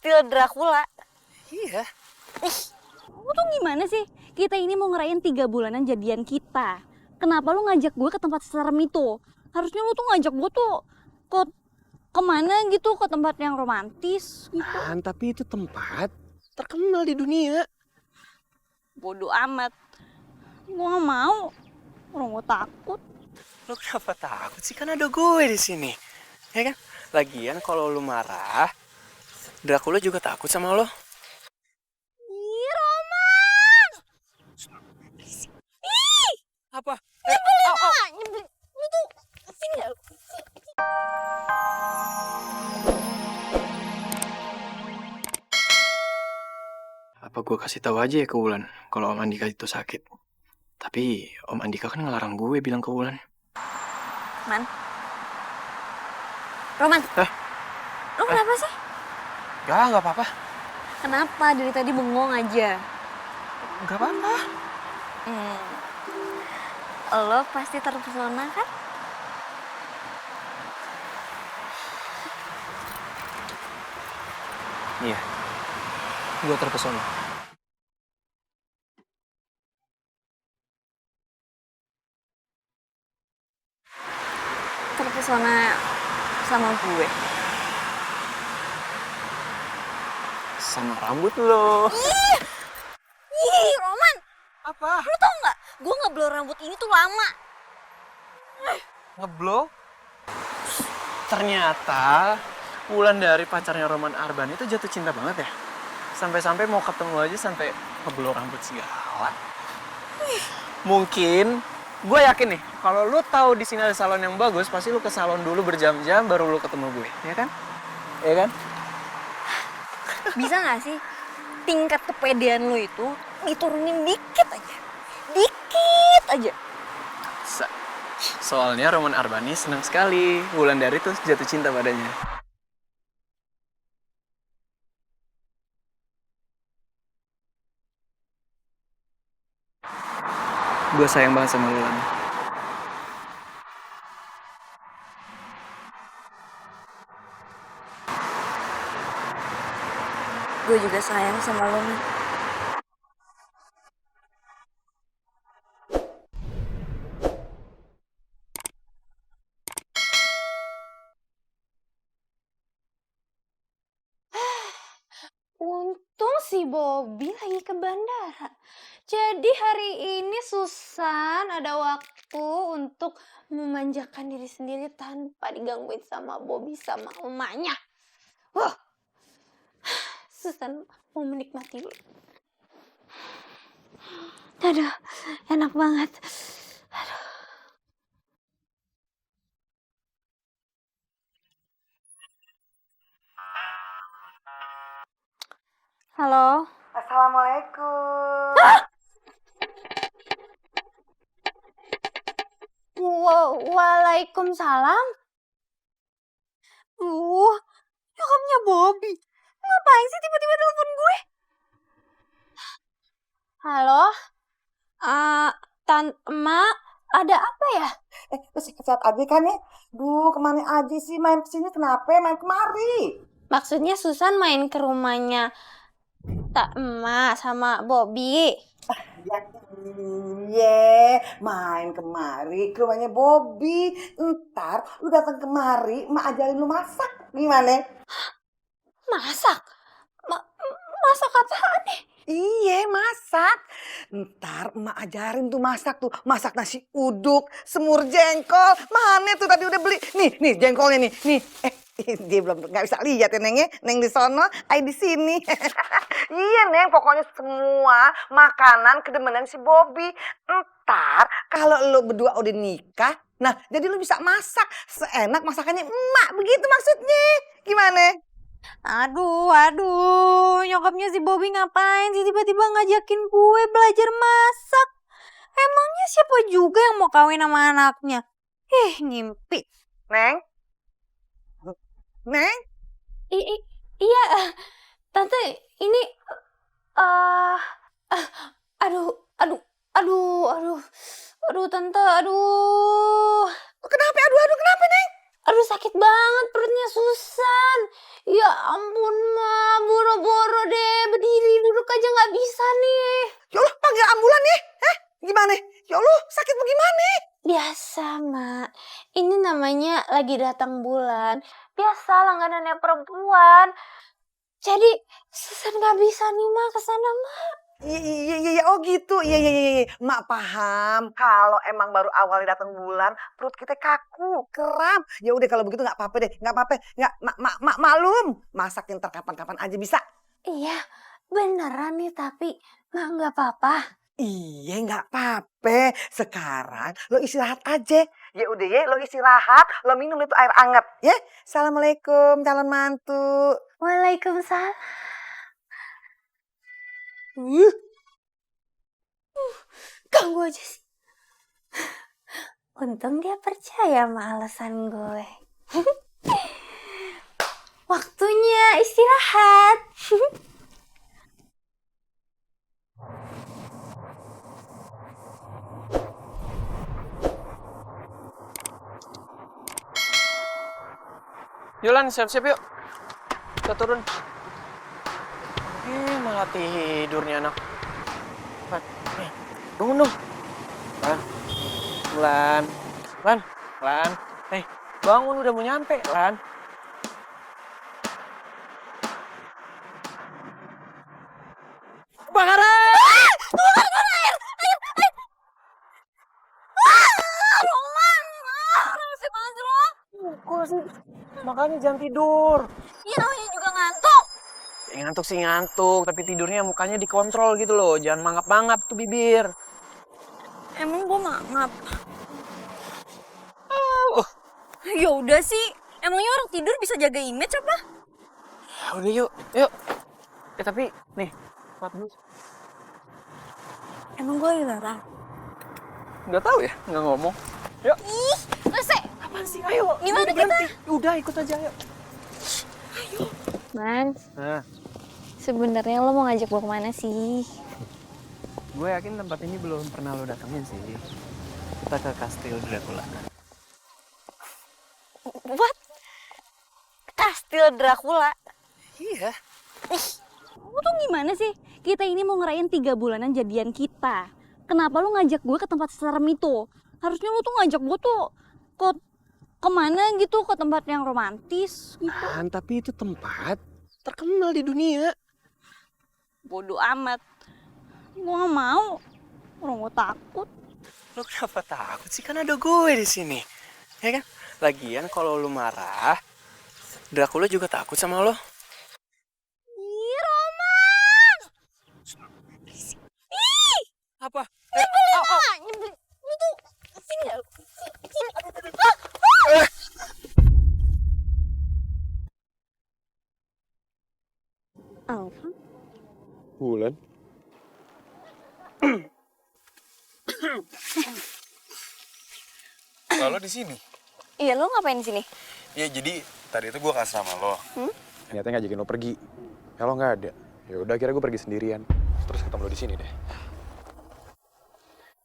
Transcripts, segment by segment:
Villa Dracula. Iya. Ih, lu tuh gimana sih? Kita ini mau ngerayain 3 bulanan jadian kita. Kenapa lu ngajak gue ke tempat serem itu? Harusnya lu tuh ngajak gue tuh ke kemana gitu, ke tempat yang romantis gitu. Tapi itu tempat terkenal di dunia. Bodoh amat. Gue gak mau. Orang gue takut. Lu kenapa takut sih? Kan ada gue di sini. Ya kan? Lagian kalau lu marah, Dracula juga takut sama lo. Ih, Roman! Ih! Apa? Nyebelin ah! Nyebelin. Lu tuh, sini gak? Apa gue kasih tahu aja ya ke Wulan kalau Om Andika itu sakit. Tapi Om Andika kan ngelarang gue bilang ke Wulan. Man. Roman. Hah? Lu kenapa sih? Gak apa-apa. Kenapa? Dari tadi bengong aja. Gak apa-apa. Lo pasti terpesona kan? Iya. Gue terpesona. Terpesona sama gue. Sama rambut lo. Ih, Roman! Apa? Lu tau nggak? Gue ngeblow rambut ini tuh lama. Ngeblow? Ternyata Wulan dari pacarnya Roman Arban itu jatuh cinta banget ya. Sampai-sampai mau ketemu aja sampai ngeblow rambut segala. Mungkin gue yakin nih, kalau lu tahu di sini ada salon yang bagus, pasti lu ke salon dulu berjam-jam baru lu ketemu gue, ya kan? Ya kan? Bisa nggak sih tingkat kepedean lu itu diturunin dikit aja? Dikit aja. Soalnya Roman Arbani senang sekali Wulandari tuh jatuh cinta padanya. Gue sayang banget sama Wulan. Gue juga sayang sama lo, Man. Untung si Bobby lagi ke bandara. Jadi hari ini Susan ada waktu untuk memanjakan diri sendiri tanpa digangguin sama Bobby sama emaknya. Wah, Susan mau menikmati dulu. Aduh, enak banget. Aduh. Halo. Assalamualaikum. Waalaikumsalam. Nyokapnya Bobby. Ngapain sih tiba-tiba telepon gue? Halo? Emak, ada apa ya? Lu sehat aja kan ya? Duh, kemana aja sih main kesini? Kenapa main kemari? Maksudnya Susan main ke rumahnya emak sama Bobby. Ya, iya, main kemari ke rumahnya Bobby. Ntar lu datang kemari, mak ajarin lu masak. Gimana? Masak? Masak apaan nih? Iya, masak. Ntar emak ajarin tuh masak tuh. Masak nasi uduk, semur jengkol. Mana tuh tadi udah beli? Nih jengkolnya nih. Nih, dia belum nggak bisa lihat ya Neng ya. Neng di sono, ay di sini. Iya Neng, pokoknya semua makanan kedemenan si Bobby. Ntar kalau lo berdua udah nikah, nah jadi lo bisa masak seenak masakannya emak. Begitu maksudnya. Gimana? Aduh, nyokapnya si Bobby ngapain sih tiba-tiba ngajakin gue belajar masak? Emangnya siapa juga yang mau kawin sama anaknya? Ngimpi. Neng? Neng? Iya, tante, ini aduh, tante, aduh. Kenapa? Aduh, kenapa Neng? Aduh, sakit banget perutnya Susan. Ya ampun, Ma. Boro-boro deh. Berdiri duduk aja nggak bisa nih. Ya Allah, panggil ambulan nih. Gimana? Ya Allah, sakit bagaimana? Biasa, Mak. Ini namanya lagi datang bulan. Biasa langganannya perempuan. Jadi Susan nggak bisa nih, Ma, ke sana, Ma. Iya, oh gitu. Iya. Mak paham. Kalau emang baru awalnya datang bulan, perut kita kaku, kram. Ya udah kalau begitu nggak apa-apa deh, nggak apa-apa. Nggak, mak maklum. Masakin ntar kapan-kapan aja bisa. Iya, beneran nih tapi Mak nggak apa-apa. Iya, nggak apa-apa. Sekarang lo istirahat aja. Ya udah ya, lo istirahat, lo minum itu air anget, ya. Assalamualaikum calon mantu. Waalaikumsalam. Ganggu aja sih. Untung dia percaya sama alasan gue. Waktunya istirahat. Yulan, siap-siap yuk. Kita turun. Malah tidur nih anak. Lan, bangun dong. Lan, Lan, Lan, Lan. Bangun udah mau nyampe, Lan. Kebakaran! Kok sih? Makanya jangan tidur. Iya namanya juga ngantuk. Ya, ngantuk sih ngantuk, tapi tidurnya mukanya dikontrol gitu loh. Jangan mangap-mangap tuh bibir. Emang gue mangap. Oh, Ya udah sih. Emangnya orang tidur bisa jaga image apa? udah yuk, yuk. Tapi nih, plat dulu. Emang gue dilarang. Nggak tahu ya, nggak ngomong. Yuk. Ih, rese. Apaan sih? Ayo. Gimana udah kita? berhenti. Udah ikut aja, ayo. Man, Nah, sebenarnya lo mau ngajak gue kemana sih? gue yakin tempat ini belum pernah lo datengin sih. Kita ke Kastil Dracula. What? Kastil Dracula? Iya. Lo tuh gimana sih? Kita ini mau ngerayain 3 bulanan jadian kita. Kenapa lo ngajak gue ke tempat serem itu? Harusnya lo tuh ngajak gue tuh kemana gitu, ke tempat yang romantis gitu. Tapi itu tempat terkenal di dunia. Bodoh amat. Gue gak mau. Orang gue takut. Lo kenapa takut sih? Kan ada gue di sini. Ya kan? Lagian kalau lo marah, Dracula juga takut sama lo. Ih, Roman! Ih! Apa? Nyebelin ah! Nyebelin. Lu tuh, sini gak? Sini. Alfa? Bulan? Lalu di sini? Iya, lo ngapain di sini? Ya jadi tadi itu gue kasih sama lo. Ternyata ngajakin lo pergi. Ya lo nggak ada. Ya udah akhirnya gue pergi sendirian. Terus ketemu lo di sini deh.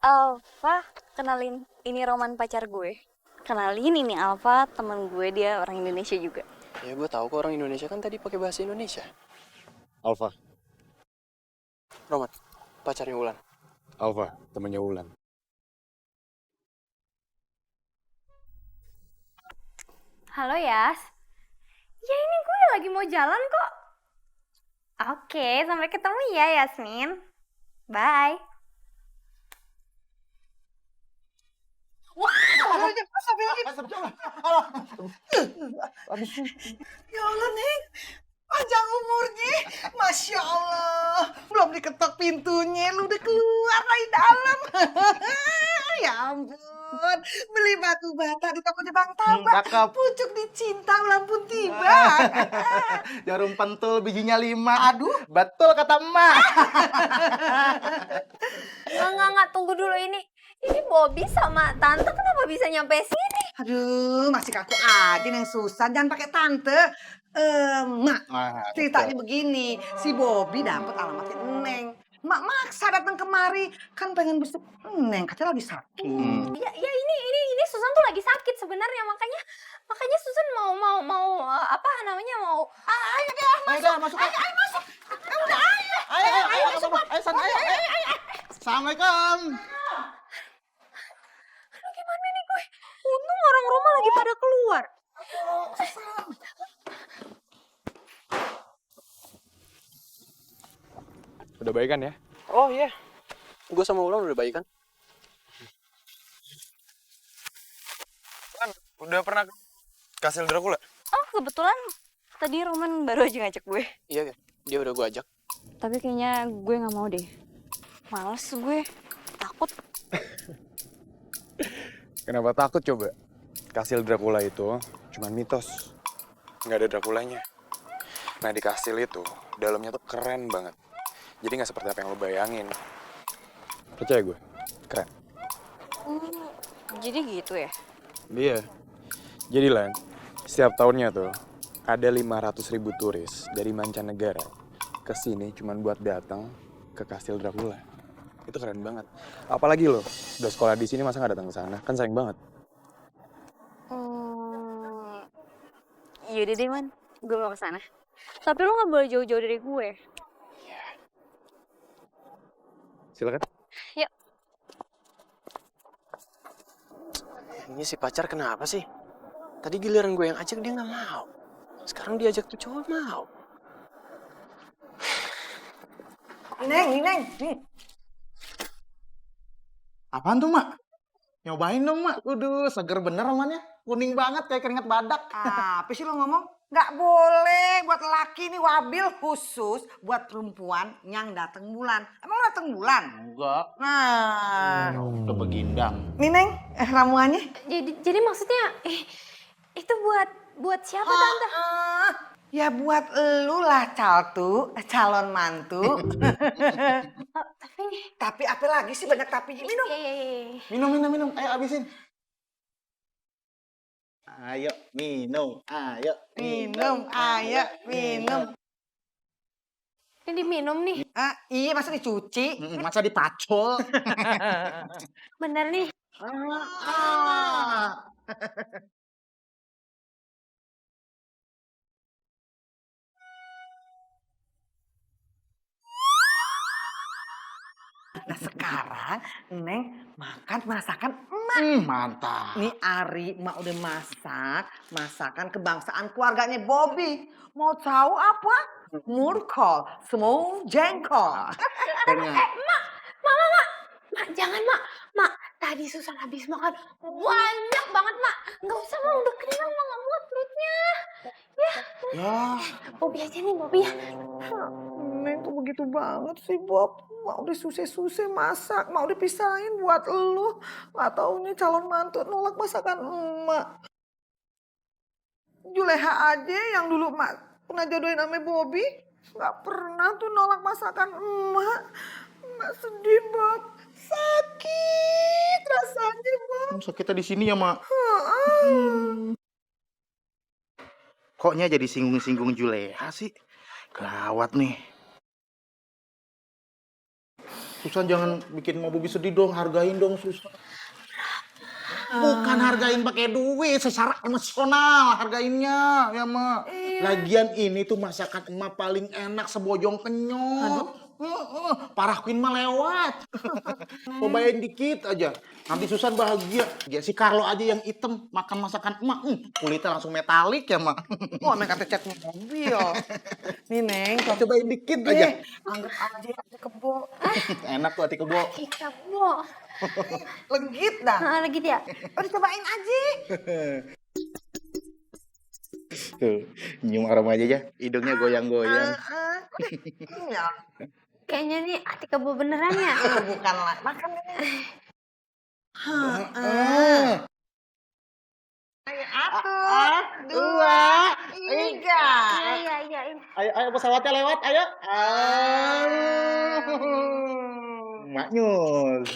Alfa, kenalin. Ini Roman pacar gue. Kenalin, ini Alfa, teman gue, dia orang Indonesia juga. Ya gue tahu kok orang Indonesia kan tadi pakai bahasa Indonesia. Alfa. Roman, pacarnya Wulan. Alfa, temennya Wulan. Halo Yas. Ya ini gue lagi mau jalan kok. Oke, sampai ketemu ya Yasmin. Bye. Ya Allah, Neng. Panjang umurnya. Masya Allah. Belum diketok pintunya, lu udah keluar dari dalam. Ya ampun. Beli batu bata di tokonya Bang Tamba. Cakep. Pucuk dicinta ulang pun tiba. Jarum pentul bijinya 5. Aduh, betul kata emak. Enggak, tunggu dulu ini. Ini Bobby sama Tante kenapa bisa nyampe sini? Aduh, masih kaku aja Neng Susan. Jangan pakai tante. Mak, ceritanya begini. Si Bobby dapet alamatnya Neng. Mak maksa datang kemari. Kan pengen besok Neng, katanya lagi sakit. Ya ini Susan tuh lagi sakit sebenarnya, makanya Susan mau apa namanya mau Ayo dah, masuk. Ayo, masuk. Ayo, San, ayo. Assalamualaikum. Aduh, gimana nih gue? Untung orang rumah lagi pada keluar. Udah baikan ya? Oh iya, gue sama Ulan udah baikan. Kan udah pernah kasih Dracula? Oh kebetulan tadi Roman baru aja ngajak gue. Iya kan, dia udah gue ajak. Tapi kayaknya gue nggak mau deh. Males gue, takut. Kenapa takut coba? Kastil Dracula itu cuma mitos. Nggak ada Draculanya. Nah di kastil itu, dalamnya tuh keren banget. Jadi nggak seperti apa yang lo bayangin. Percaya gue, keren. Jadi gitu ya? Iya. Jadi Lan, setiap tahunnya tuh ada 500.000 turis dari mancanegara ke sini cuma buat datang ke Kastil Dracula. Itu keren banget. Apalagi lo udah sekolah di sini masa nggak datang ke sana? Kan sayang banget. Yaudah deh man, gue mau kesana. Tapi lo nggak boleh jauh-jauh dari gue. Silakan. Yuk. Ini si pacar kenapa sih? Tadi giliran gue yang ajak dia nggak mau. Sekarang dia ajak tuh cowok mau. Neng, nih. Apaan tuh, Mak? Nyobain dong, Mak. Waduh, seger bener romannya. Kuning banget kayak keringat badak. Apa sih lo ngomong? Nggak boleh buat laki nih wabil khusus buat perempuan yang datang bulan. Emang lo datang bulan? Enggak. Nah, Udah begindang. nih Neng, ramuannya. Jadi maksudnya itu buat siapa tante? Ya buat elu lah calon mantu. Tapi apa lagi sih banyak tapi minum. Minum. Ayo habisin. Ayo, minum. Minum. Ini diminum nih. Iya masa dicuci? Masa dipacol? Bener nih. Nah sekarang Neng makan masakan emak. Mantap. Nih Ari, emak udah masak masakan kebangsaan keluarganya Bobby. Mau tahu apa? Murkol, semua jengkol. Mak, jangan mak. Mak, tadi Susan habis makan banyak banget mak. Nggak usah mak, udah kenyang mak, nggak muat perutnya. Ya, Bobby aja nih, Bobby ya. Neng tuh begitu banget sih Bob. Mak udah susah-susah masak, mak udah pisahin buat elu. Gak taunya calon mantu nolak masakan emak. Juleha aja yang dulu mak pernah jodohin sama Bobby. Gak pernah tuh nolak masakan emak. Emak sedih Bob. Sakit rasanya Bob. sakitnya di sini ya, Mak. Koknya jadi singgung-singgung Juleha sih? Gawat nih. Susan jangan bikin Mak Bobi sedih dong, hargain dong Susan. Bukan hargain pakai duit, secara emosional hargainnya ya Mak. Lagian ini tuh masakan emak paling enak sebojong kenyot. Parah Queen mah lewat. Cobain dikit aja. Nanti Susan bahagia. Ya si Carlo aja yang hitam makan masakan emak. Kulitnya langsung metalik ya Mak. Wah, mereka cat mobil. Nih Neng, Cobain dikit aja. anggap aja hati kebo. Enak tuh hati kebo. Ika, Bo. Legit dah. Lagi dia. Udah cobain aja. Tuh, nyium aroma aja ya. Hidungnya goyang-goyang. Ya, Kayaknya nih hati kebo beneran ya. bukan lah. Makan Neng. Satu, dua, tiga. Iya. Ayo pesawatnya lewat, ayo. Maknyul.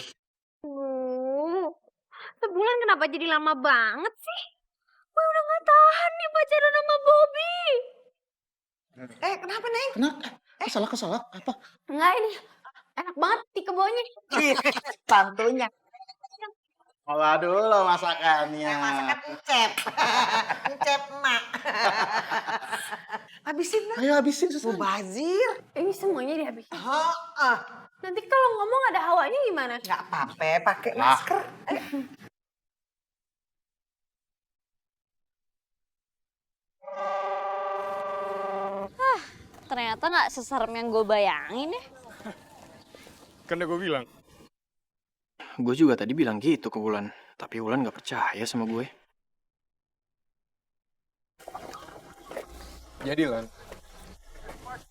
Sebulan kenapa jadi lama banget sih? Gue udah gak tahan nih pacaran sama Bobby. Kenapa Neng? Kenapa? Kesalah. Apa? Enggak ini. Enak banget di kebonya. Santunya. Olah dulu masakannya. Masakan Encep. Encep emak. Habisin lah. Ayo habisin Susan. Mubazir. Ini semuanya dihabisin. Heeh. Nanti kalau ngomong ada hawanya gimana? Nggak apa-apa, pakai masker. Ayo. Ternyata nggak seserem yang gue bayangin ya. Kan udah gue bilang. Gue juga tadi bilang gitu ke Wulan, tapi Wulan gak percaya sama gue. Jadi Lan,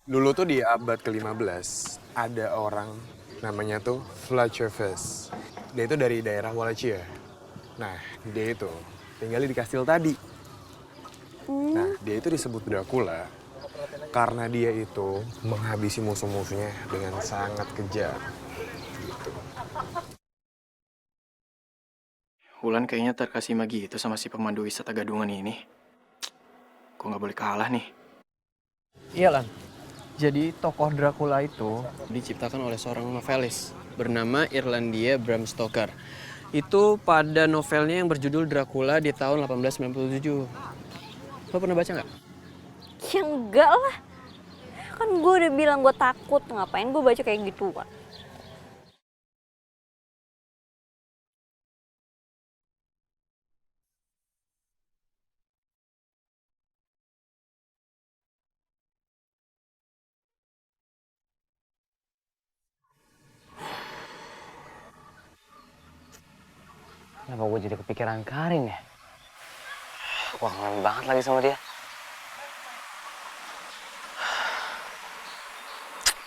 dulu tuh di abad ke-15 ada orang namanya tuh Vlacherves. Dia itu dari daerah Wallachia. Nah, dia itu tinggal di kastil tadi. Nah, dia itu disebut Dracula karena dia itu menghabisi musuh-musuhnya dengan sangat kejam. Gitu. Wulan kayaknya terkesima gitu sama si pemandu wisata gadungan ini. Gue gak boleh kalah nih. Iya Lan, jadi tokoh Dracula itu diciptakan oleh seorang novelis bernama Irlandia Bram Stoker. Itu pada novelnya yang berjudul Dracula di tahun 1897. Lo pernah baca nggak? Ya enggak lah. Kan gue udah bilang gue takut, ngapain gue baca kayak gitu, Pak. Kenapa gue jadi kepikiran Karin ya? Wah, kangen banget lagi sama dia.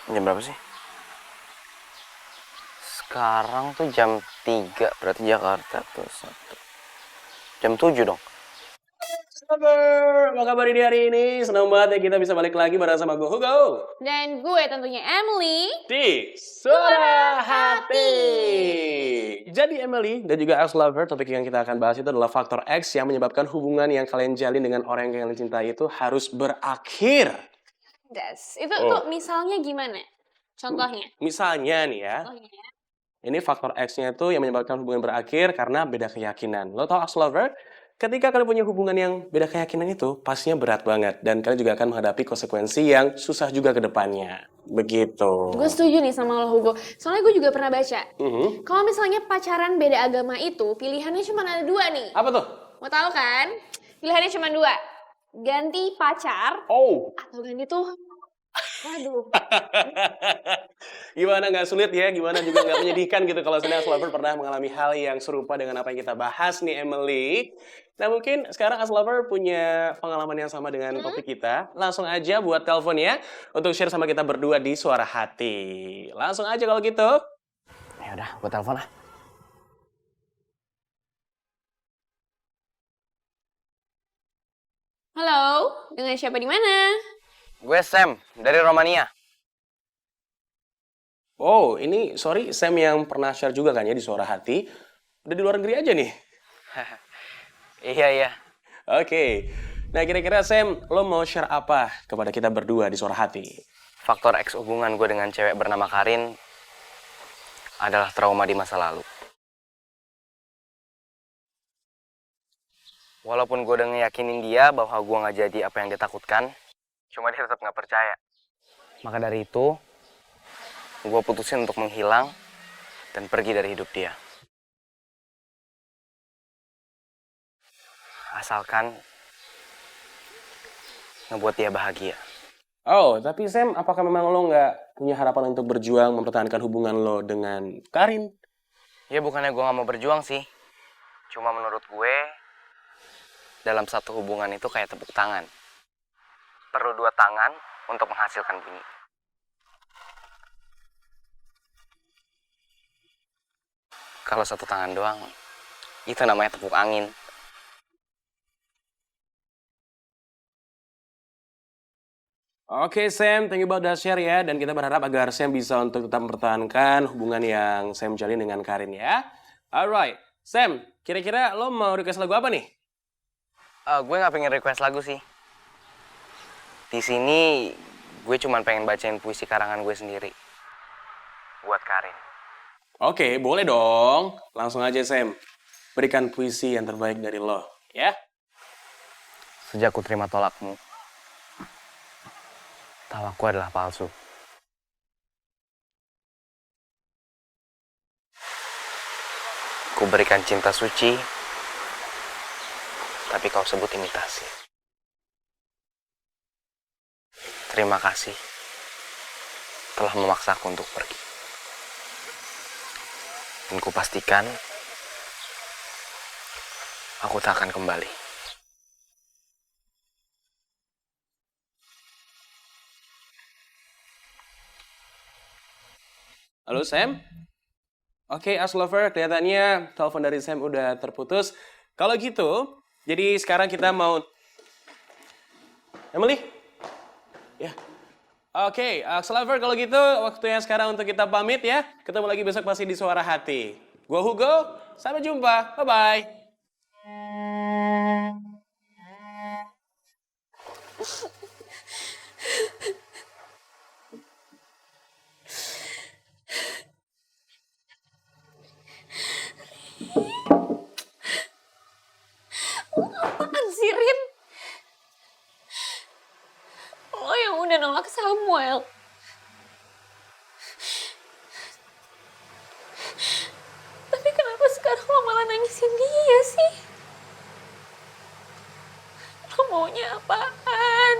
Jam berapa sih? Sekarang tuh jam 3, berarti Jakarta tuh 1. Jam 7 dong. Apa kabar di hari ini? Senang banget ya kita bisa balik lagi bareng sama gue Hugo Dan gue tentunya Emily. di Suara Hati. Jadi Emily dan juga Ex Lover, topik yang kita akan bahas itu adalah faktor X yang menyebabkan hubungan yang kalian jalin dengan orang yang kalian cintai itu harus berakhir. Itu Oh. misalnya gimana? Contohnya. Misalnya nih ya, ini faktor X-nya itu yang menyebabkan hubungan berakhir karena beda keyakinan. Lo tau Ex Lover? Ketika kalian punya hubungan yang beda keyakinan itu, pastinya berat banget. Dan kalian juga akan menghadapi konsekuensi yang susah juga ke depannya. Begitu. Gue setuju nih sama lo Hugo. Soalnya gue juga pernah baca. Mhm. Kalau misalnya pacaran beda agama itu, pilihannya cuma ada 2 nih. Apa tuh? Mau tahu kan? Pilihannya cuma 2. Ganti pacar Oh. atau ganti Tuhan. Waduh. Gimana nggak sulit ya? Gimana juga nggak menyedihkan gitu kalau Asli Lover pernah mengalami hal yang serupa dengan apa yang kita bahas nih Emily. Nah mungkin sekarang Asli Lover punya pengalaman yang sama dengan topik kita. Langsung aja buat telepon ya untuk share sama kita berdua di Suara Hati. Langsung aja kalau gitu. Ya udah, gue telepon lah. Halo, dengan siapa di mana? Gue Sam dari Romania. Oh, ini sorry Sam yang pernah share juga kan ya di Suara Hati. Udah di luar negeri aja nih. Iya. Oke. Nah kira-kira Sam, lo mau share apa kepada kita berdua di Suara Hati? Faktor X hubungan gue dengan cewek bernama Karin adalah trauma di masa lalu. Walaupun gue udah ngeyakinin dia bahwa gue gak jadi apa yang dia takutkan, cuma dia tetap gak percaya. Maka dari itu, gue putusin untuk menghilang dan pergi dari hidup dia. Asalkan ngebuat dia bahagia. Oh, tapi Sam, apakah memang lo nggak punya harapan untuk berjuang mempertahankan hubungan lo dengan Karin? Ya bukannya gue gak mau berjuang sih. Cuma menurut gue, dalam satu hubungan itu kayak tepuk tangan. Perlu 2 tangan untuk menghasilkan bunyi. Kalau 1 tangan doang, itu namanya tepuk angin. Oke Sam, thank you about the share ya. Dan kita berharap agar Sam bisa untuk tetap mempertahankan hubungan yang Sam jalin dengan Karin ya. Alright, Sam, kira-kira lo mau request lagu apa nih? Gue gak pengen request lagu sih. Di sini gue cuma pengen bacain puisi karangan gue sendiri. Buat Karin. Oke, boleh dong. Langsung aja Sam. berikan puisi yang terbaik dari lo, ya? Sejak ku terima tolakmu, tawaku adalah palsu. Ku berikan cinta suci, tapi kau sebut imitasi. Terima kasih telah memaksaku untuk pergi. Dan ku pastikan aku tak akan kembali. Halo Sam? Oke, As Lover, kelihatannya telepon dari Sam udah terputus. Kalau gitu, jadi sekarang kita mau... Emily? Ya. Oke, As Lover, kalau gitu waktunya sekarang untuk kita pamit ya. Ketemu lagi besok pasti di Suara Hati. Gua Hugo, sampai jumpa. Bye-bye. Apaan sih, Rin? Lo yang udah nolak Samuel. Tapi kenapa sekarang lo malah nangisin dia sih? Lo maunya apaan?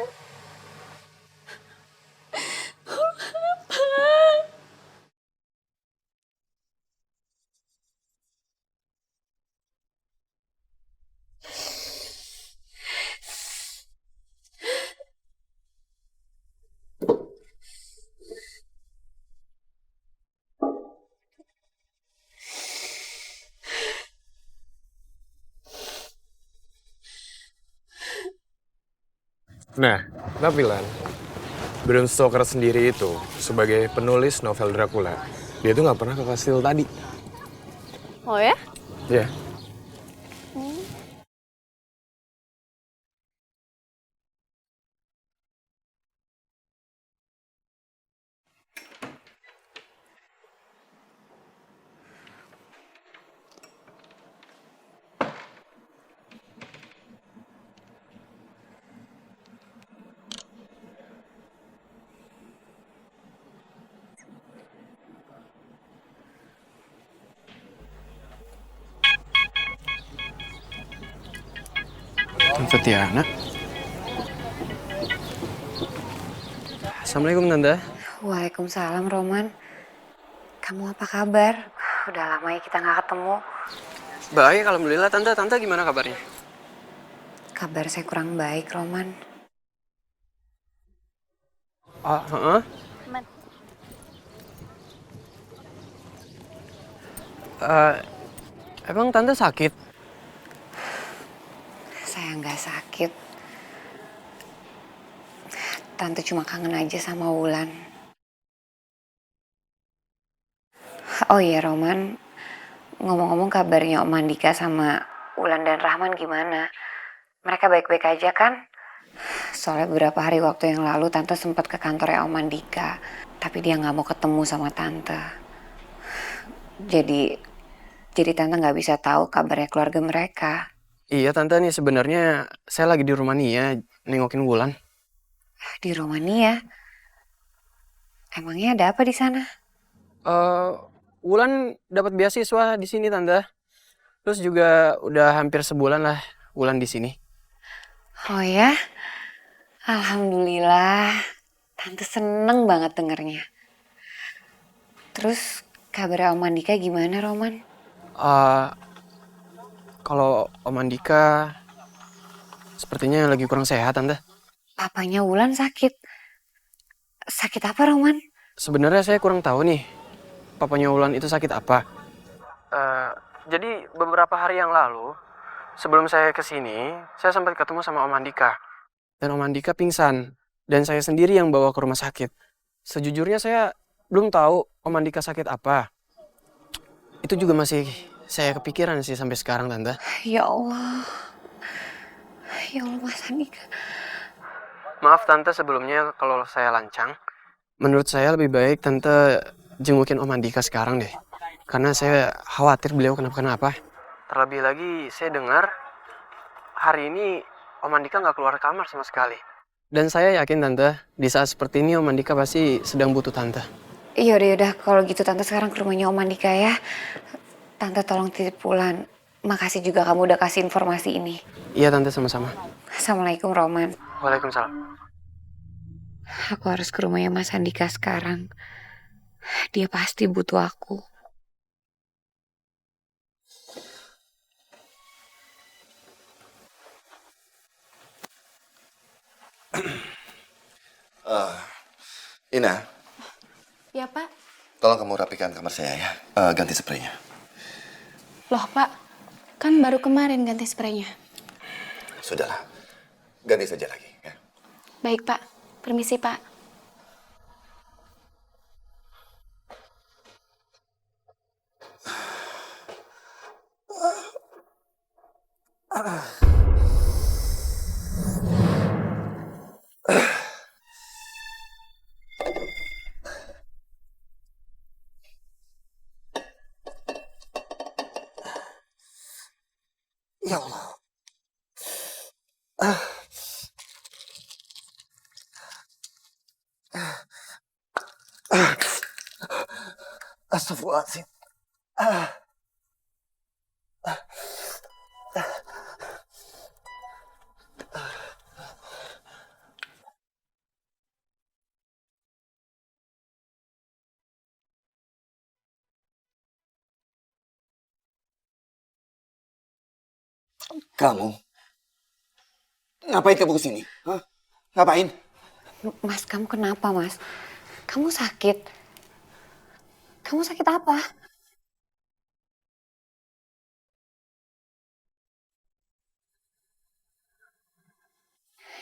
Lo apa? Nah, tapi Lan, Bram Stoker sendiri itu sebagai penulis novel Dracula, dia tuh nggak pernah ke kastil tadi. Oh ya? Ya. Tante Tiana. Assalamualaikum Tante. Waalaikumsalam, Roman. Kamu apa kabar? Udah lama ya kita nggak ketemu. Baik, alhamdulillah Tante. Tante gimana kabarnya? Kabar saya kurang baik, Roman. Heeh. Emang Tante sakit? Saya nggak sakit. Tante cuma kangen aja sama Wulan. Oh iya, Roman. Ngomong-ngomong kabarnya Om Andika sama Wulan dan Rahman gimana? Mereka baik-baik aja kan? Soalnya beberapa hari waktu yang lalu Tante sempat ke kantornya Om Andika. Tapi dia nggak mau ketemu sama Tante. Jadi Tante nggak bisa tahu kabarnya keluarga mereka. Iya Tante, nih sebenarnya saya lagi di rumah Nia nengokin Wulan. Di Romania? Emangnya ada apa di sana? Wulan dapat beasiswa di sini Tante. Terus juga udah hampir sebulan lah Wulan di sini. Oh ya? Alhamdulillah. Tante seneng banget dengernya. Terus kabar Om Andika gimana, Roman? Kalau Om Andika sepertinya lagi kurang sehat Tante. Papanya Wulan sakit. Sakit apa, Roman? Sebenarnya saya kurang tahu nih, papanya Wulan itu sakit apa. Jadi beberapa hari yang lalu, sebelum saya kesini, saya sempat ketemu sama Om Andika. Dan Om Andika pingsan, dan saya sendiri yang bawa ke rumah sakit. Sejujurnya saya belum tahu Om Andika sakit apa. Itu juga masih saya kepikiran sih sampai sekarang, Tante. Ya Allah. Ya Allah, Mas Andika. Maaf Tante sebelumnya kalau saya lancang. Menurut saya lebih baik Tante jengukin Om Andika sekarang deh. Karena saya khawatir beliau kenapa-kenapa. Terlebih lagi saya dengar hari ini Om Andika nggak keluar kamar sama sekali. Dan saya yakin Tante, di saat seperti ini Om Andika pasti sedang butuh Tante. Yaudah, kalau gitu Tante sekarang ke rumahnya Om Andika ya. Tante tolong titip Wulan. Makasih juga kamu udah kasih informasi ini. Iya Tante, sama-sama. Assalamualaikum Roman. Waalaikumsalam. Aku harus ke rumahnya Mas Andika sekarang. Dia pasti butuh aku. Ina, Ya Pak. tolong kamu rapikan kamar saya ya. Ganti spraynya. Loh Pak, kan baru kemarin ganti spraynya. Sudahlah, ganti saja lagi ya. Baik Pak, permisi Pak. Ya Allah. Astagfirullahaladzim. Kamu? Ngapain kamu kesini? Hah? Ngapain? Mas, kamu kenapa Mas? Kamu sakit? Kamu sakit apa?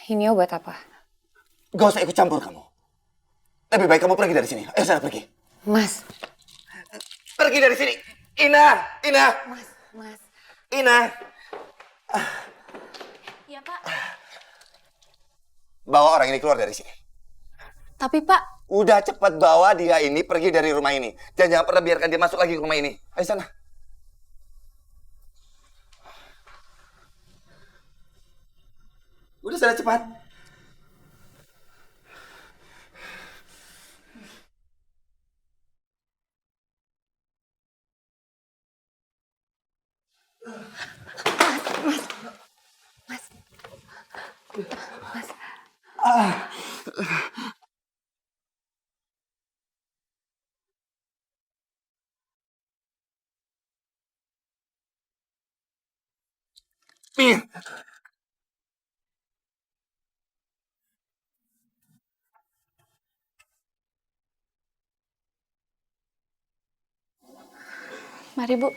Ini obat apa? Gak usah ikut campur kamu. Lebih baik kamu pergi dari sini. Ayo sana pergi. Mas. Pergi dari sini. Ina, Ina, Mas. Ina. Ya Pak. Bawa orang ini keluar dari sini. Tapi Pak, Udah cepat bawa dia ini pergi dari rumah ini. Jangan pernah biarkan dia masuk lagi ke rumah ini. Ayo sana. Udah sana cepat. Min. mari Bu.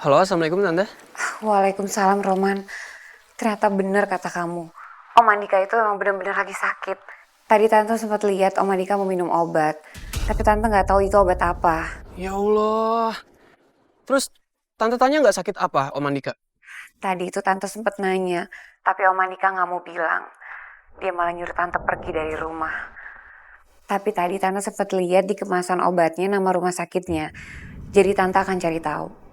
Halo, Assalamualaikum Tante. Waalaikumsalam Roman. Ternyata benar kata kamu. Om Andika itu emang benar-benar lagi sakit. Tadi Tante sempat lihat Om Andika mau minum obat. Tapi Tante nggak tahu itu obat apa. Ya Allah. Terus Tante tanya nggak sakit apa Om Andika? Tadi itu Tante sempat nanya. Tapi Om Andika nggak mau bilang. Dia malah nyuruh Tante pergi dari rumah. Tapi tadi Tante sempat lihat di kemasan obatnya nama rumah sakitnya. Jadi Tante akan cari tahu.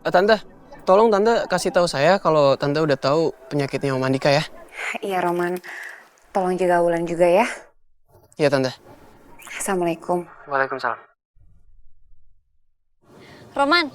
Tante, tolong Tante kasih tahu saya kalau Tante udah tahu penyakitnya Om Andika ya. Iya Roman. Tolong jaga Wulan juga ya. Iya Tante. Assalamualaikum. Waalaikumsalam. Roman,